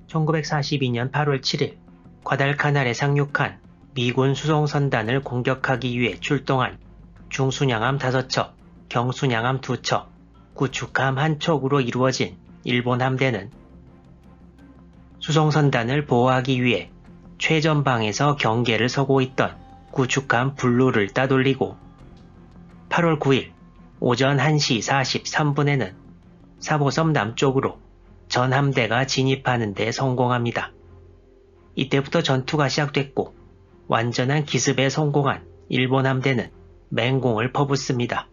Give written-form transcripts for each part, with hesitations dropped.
1942년 8월 7일 과달카날에 상륙한 미군 수송선단을 공격하기 위해 출동한 중순양함 5척, 경순양함 2척, 구축함 1척으로 이루어진 일본 함대는 수송선단을 보호하기 위해 최전방에서 경계를 서고 있던 구축함 블루를 따돌리고 8월 9일 오전 1시 43분에는 사보섬 남쪽으로 전 함대가 진입하는 데 성공합니다. 이때부터 전투가 시작됐고 완전한 기습에 성공한 일본 함대는 맹공을 퍼붓습니다.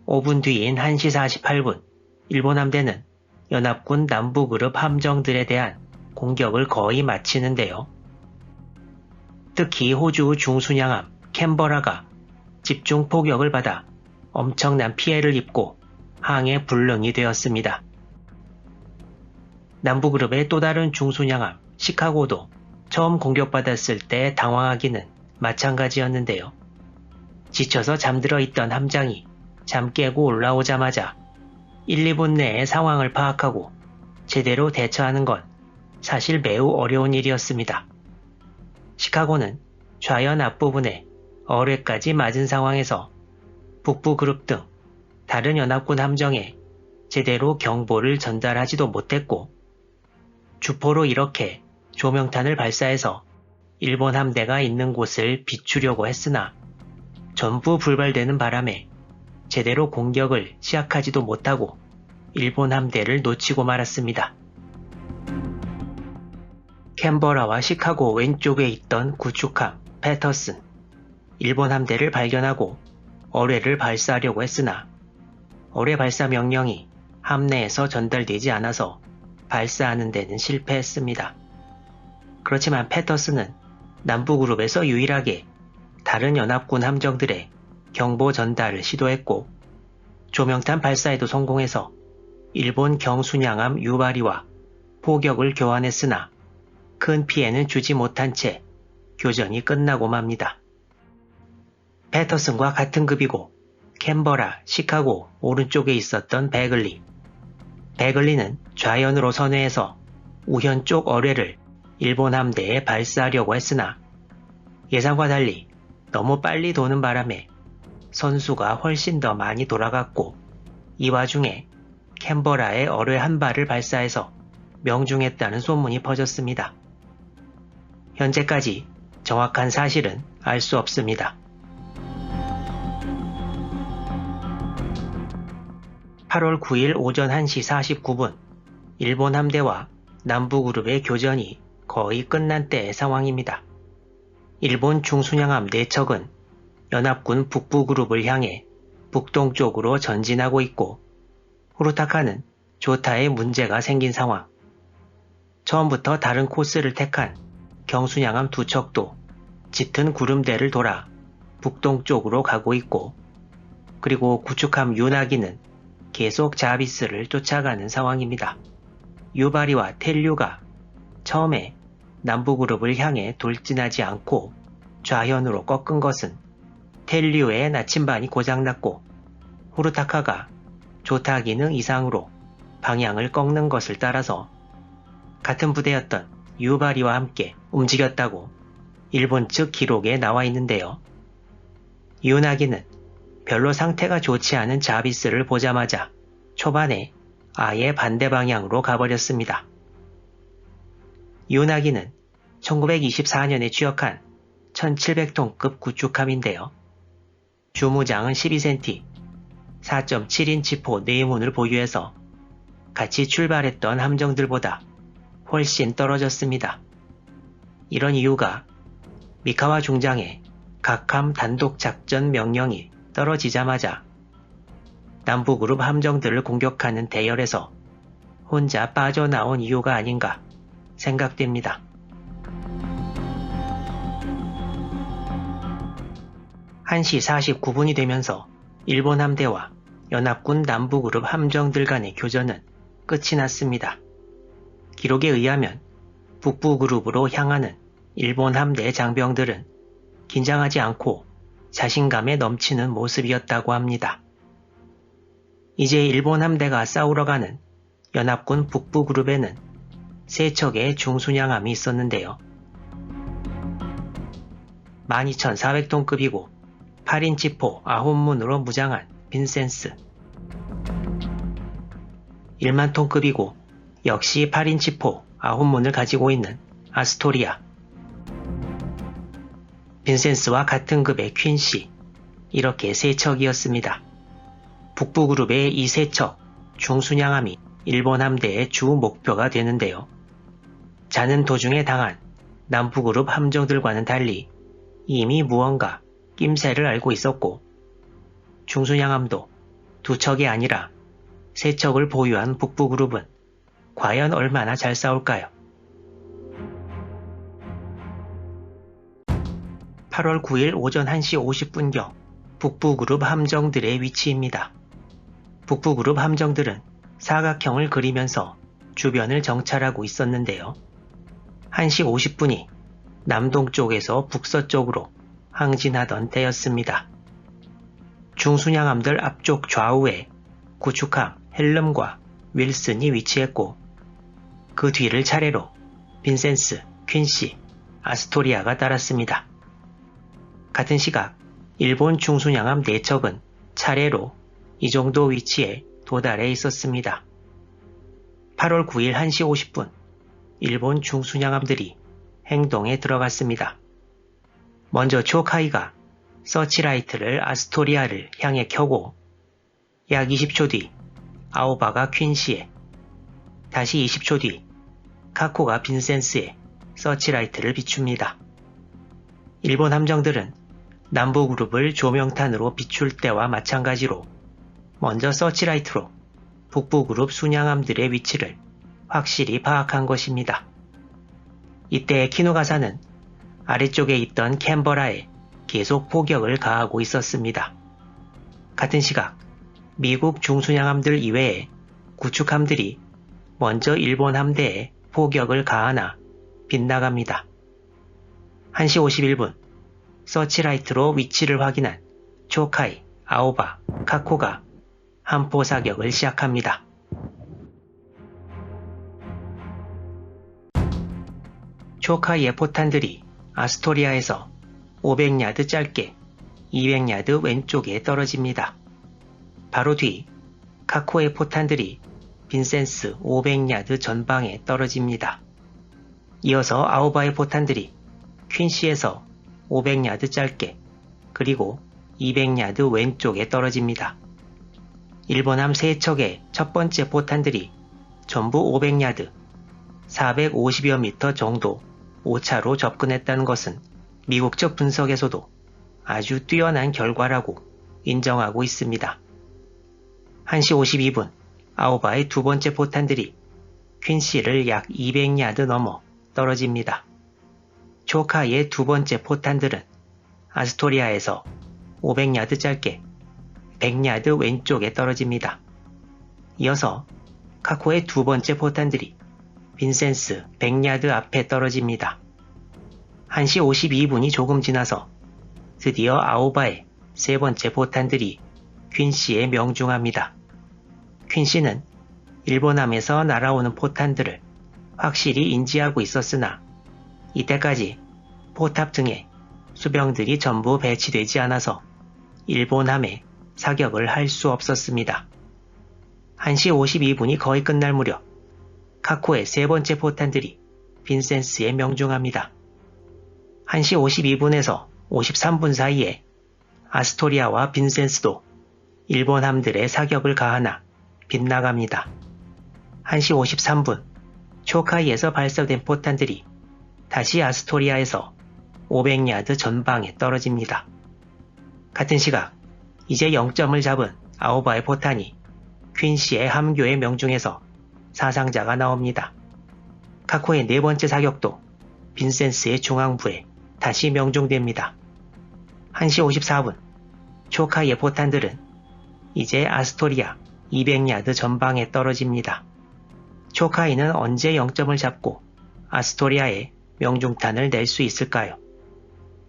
5분 뒤인 1시 48분 일본 함대는 연합군 남부그룹 함정들에 대한 공격을 거의 마치는데요. 특히 호주 중순양함 캔버라가 집중 포격을 받아 엄청난 피해를 입고 항해 불능이 되었습니다. 남부그룹의 또 다른 중순양함 시카고도 처음 공격받았을 때 당황하기는 마찬가지였는데요. 지쳐서 잠들어 있던 함장이 잠 깨고 올라오자마자 1, 2분 내에 상황을 파악하고 제대로 대처하는 건 사실 매우 어려운 일이었습니다. 시카고는 좌연 앞부분에 어뢰까지 맞은 상황에서 북부그룹 등 다른 연합군 함정에 제대로 경보를 전달하지도 못했고 주포로 이렇게 조명탄을 발사해서 일본 함대가 있는 곳을 비추려고 했으나 전부 불발되는 바람에 제대로 공격을 시작하지도 못하고 일본 함대를 놓치고 말았습니다. 캔버라와 시카고 왼쪽에 있던 구축함 패터슨, 일본 함대를 발견하고 어뢰를 발사하려고 했으나 어뢰 발사 명령이 함내에서 전달되지 않아서 발사하는 데는 실패했습니다. 그렇지만 패터슨은 남부그룹에서 유일하게 다른 연합군 함정들의 경보 전달을 시도했고 조명탄 발사에도 성공해서 일본 경순양함 유바리와 포격을 교환했으나 큰 피해는 주지 못한 채 교전이 끝나고 맙니다. 패터슨과 같은 급이고 캔버라, 시카고 오른쪽에 있었던 베글리는 좌연으로 선회해서 우현 쪽 어뢰를 일본 함대에 발사하려고 했으나 예상과 달리 너무 빨리 도는 바람에 선수가 훨씬 더 많이 돌아갔고 이 와중에 캔버라에 어뢰 한 발을 발사해서 명중했다는 소문이 퍼졌습니다. 현재까지 정확한 사실은 알 수 없습니다. 8월 9일 오전 1시 49분 일본 함대와 남부그룹의 교전이 거의 끝난 때의 상황입니다. 일본 중순양함 4척은 연합군 북부그룹을 향해 북동쪽으로 전진하고 있고 후루타카는 조타에 문제가 생긴 상황. 처음부터 다른 코스를 택한 경순양함 2척도 짙은 구름대를 돌아 북동쪽으로 가고 있고 그리고 구축함 유나기는 계속 자비스를 쫓아가는 상황입니다. 유바리와 텔류가 처음에 남부그룹을 향해 돌진하지 않고 좌현으로 꺾은 것은 텔류의 나침반이 고장났고 후루타카가 조타 기능 이상으로 방향을 꺾는 것을 따라서 같은 부대였던 유바리와 함께 움직였다고 일본 측 기록에 나와 있는데요. 유나기는 별로 상태가 좋지 않은 자비스를 보자마자 초반에 아예 반대 방향으로 가버렸습니다. 유나기는 1924년에 취역한 1700톤급 구축함인데요. 주무장은 12cm, 4.7인치 포 4문을 보유해서 같이 출발했던 함정들보다 훨씬 떨어졌습니다. 이런 이유가 미카와 중장의 각함 단독 작전 명령이 떨어지자마자 남부그룹 함정들을 공격하는 대열에서 혼자 빠져나온 이유가 아닌가 생각됩니다. 1시 49분이 되면서 일본 함대와 연합군 남부그룹 함정들 간의 교전은 끝이 났습니다. 기록에 의하면 북부그룹으로 향하는 일본 함대 장병들은 긴장하지 않고 자신감에 넘치는 모습이었다고 합니다. 이제 일본 함대가 싸우러 가는 연합군 북부그룹에는 3척의 중순양함이 있었는데요. 12,400톤급이고 8인치포 9문으로 무장한 빈센스, 1만톤급이고 역시 8인치포 9문을 가지고 있는 아스토리아, 빈센스와 같은 급의 퀸시, 이렇게 3척이었습니다. 북부그룹의 이 3척 중순양함이 일본 함대의 주 목표가 되는데요. 자는 도중에 당한 남부그룹 함정들과는 달리 이미 무언가 낌새를 알고 있었고, 중순양함도 2척이 아니라 3척을 보유한 북부그룹은 과연 얼마나 잘 싸울까요? 8월 9일 오전 1시 50분경 북부그룹 함정들의 위치입니다. 북부그룹 함정들은 사각형을 그리면서 주변을 정찰하고 있었는데요. 1시 50분이 남동쪽에서 북서쪽으로 항진하던 때였습니다. 중순양함들 앞쪽 좌우에 구축함 헬름과 윌슨이 위치했고, 그 뒤를 차례로 빈센스, 퀸시, 아스토리아가 따랐습니다. 같은 시각 일본 중순양함 4척은 차례로 이 정도 위치에 도달해 있었습니다. 8월 9일 1시 50분 일본 중순양함들이 행동에 들어갔습니다. 먼저 초카이가 서치라이트를 아스토리아를 향해 켜고 약 20초 뒤 아오바가 퀸시에, 다시 20초 뒤 카코가 빈센스에 서치라이트를 비춥니다. 일본 함정들은 남부그룹을 조명탄으로 비출 때와 마찬가지로 먼저 서치라이트로 북부그룹 순양함들의 위치를 확실히 파악한 것입니다. 이때 키누가사는 아래쪽에 있던 캔버라에 계속 포격을 가하고 있었습니다. 같은 시각 미국 중순양함들 이외에 구축함들이 먼저 일본 함대에 포격을 가하나 빗나갑니다. 1시 51분 서치라이트로 위치를 확인한 초카이, 아오바, 카코가 함포 사격을 시작합니다. 초카이의 포탄들이 아스토리아에서 500야드 짧게 200야드 왼쪽에 떨어집니다. 바로 뒤 카코의 포탄들이 빈센스 500야드 전방에 떨어집니다. 이어서 아오바의 포탄들이 퀸시에서 500야드 짧게 그리고 200야드 왼쪽에 떨어집니다. 일본함 3척의 첫 번째 포탄들이 전부 500야드, 450여 미터 정도 오차로 접근했다는 것은 미국 측 분석에서도 아주 뛰어난 결과라고 인정하고 있습니다. 1시 52분 아오바의 두 번째 포탄들이 퀸시를 약 200야드 넘어 떨어집니다. 초카이의 두 번째 포탄들은 아스토리아에서 500야드 짧게 100야드 왼쪽에 떨어집니다. 이어서 카코의 두 번째 포탄들이 빈센스 100야드 앞에 떨어집니다. 1시 52분이 조금 지나서 드디어 아오바의 세 번째 포탄들이 퀸시에 명중합니다. 퀸시는 일본함에서 날아오는 포탄들을 확실히 인지하고 있었으나 이때까지 포탑 등에 수병들이 전부 배치되지 않아서 일본함에 사격을 할 수 없었습니다. 1시 52분이 거의 끝날 무렵 카코의 세 번째 포탄들이 빈센스에 명중합니다. 1시 52분에서 53분 사이에 아스토리아와 빈센스도 일본 함들의 사격을 가하나 빗나갑니다. 1시 53분 초카이에서 발사된 포탄들이 다시 아스토리아에서 500야드 전방에 떨어집니다. 같은 시각 이제 0점을 잡은 아오바의 포탄이 퀸시의 함교에 명중해서 사상자가 나옵니다. 카코의 네 번째 사격도 빈센스의 중앙부에 다시 명중됩니다. 1시 54분 초카이의 포탄들은 이제 아스토리아 200야드 전방에 떨어집니다. 초카이는 언제 0점을 잡고 아스토리아에 명중탄을 낼 수 있을까요?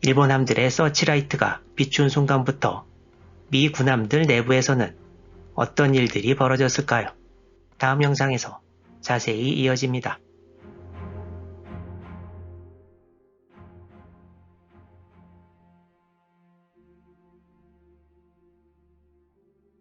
일본 함들의 서치라이트가 비춘 순간부터 미 군함들 내부에서는 어떤 일들이 벌어졌을까요? 다음 영상에서 자세히 이어집니다.